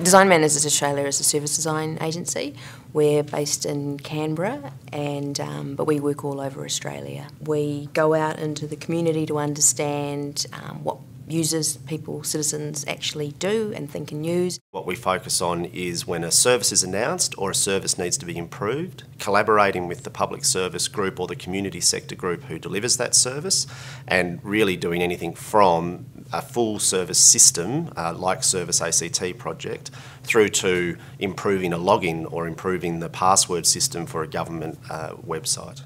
Design Managers Australia is a service design agency. We're based in Canberra, but we work all over Australia. We go out into the community to understand what users, people, citizens actually do and think and use. What we focus on is when a service is announced or a service needs to be improved, collaborating with the public service group or the community sector group who delivers that service, and really doing anything from a full service system like Service ACT project through to improving a login or improving the password system for a government website.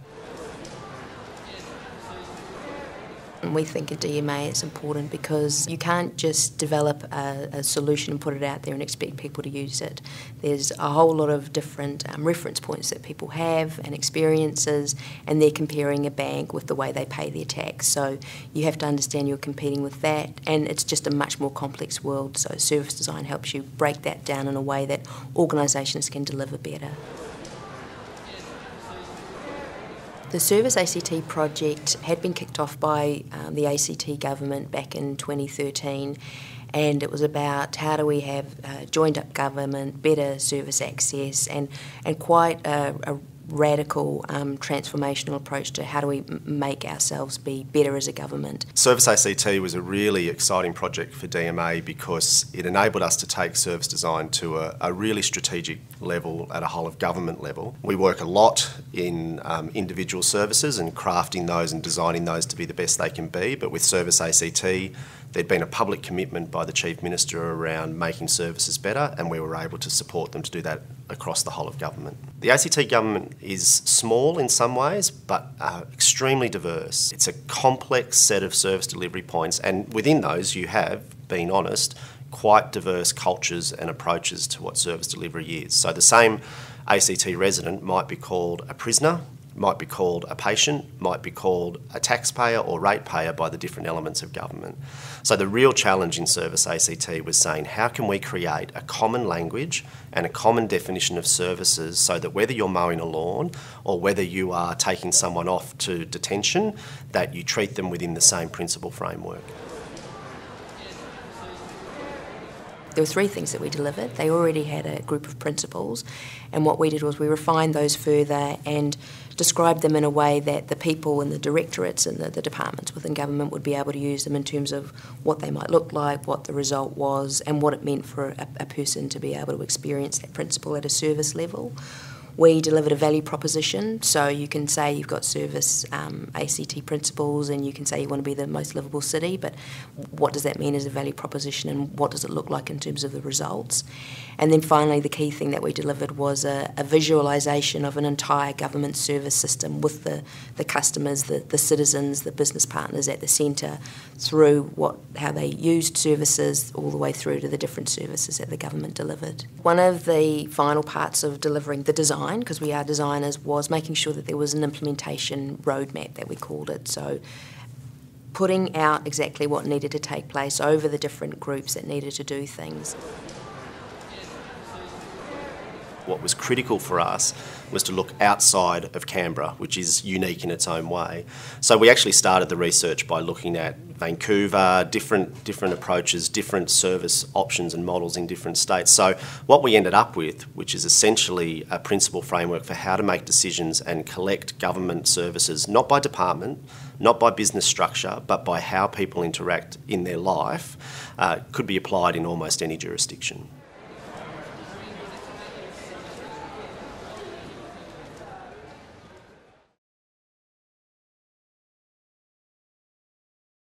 We think at DMA it's important because you can't just develop a solution and put it out there and expect people to use it. There's a whole lot of different reference points that people have and experiences, and they're comparing a bank with the way they pay their tax. So you have to understand you're competing with that, and it's just a much more complex world. So service design helps you break that down in a way that organisations can deliver better. The Service ACT project had been kicked off by the ACT government back in 2013, and it was about how do we have joined up government, better service access, and quite a radical transformational approach to how do we make ourselves be better as a government. Service ACT was a really exciting project for DMA because it enabled us to take service design to a really strategic level at a whole of government level. We work a lot in individual services and crafting those and designing those to be the best they can be, but with Service ACT there'd been a public commitment by the Chief Minister around making services better, and we were able to support them to do that across the whole of government. The ACT government is small in some ways, but extremely diverse. It's a complex set of service delivery points, and within those you have, being honest, quite diverse cultures and approaches to what service delivery is. So the same ACT resident might be called a prisoner, might be called a patient, might be called a taxpayer or ratepayer by the different elements of government. So the real challenge in Service ACT was saying, how can we create a common language and a common definition of services so that whether you're mowing a lawn or whether you are taking someone off to detention, that you treat them within the same principle framework. There were three things that we delivered. They already had a group of principles, and what we did was we refined those further and described them in a way that the people in the directorates and the departments within government would be able to use them in terms of what they might look like, what the result was, and what it meant for a person to be able to experience that principle at a service level. We delivered a value proposition, so you can say you've got service ACT principles and you can say you want to be the most livable city, but what does that mean as a value proposition and what does it look like in terms of the results? And then finally the key thing that we delivered was a visualisation of an entire government service system with the customers, the citizens, the business partners at the centre through how they used services all the way through to the different services that the government delivered. One of the final parts of delivering the design, because we are designers, was making sure that there was an implementation roadmap that we called it. So putting out exactly what needed to take place over the different groups that needed to do things. What was critical for us was to look outside of Canberra, which is unique in its own way. So we actually started the research by looking at Vancouver, different approaches, different service options and models in different states. So what we ended up with, which is essentially a principle framework for how to make decisions and collect government services, not by department, not by business structure, but by how people interact in their life, could be applied in almost any jurisdiction.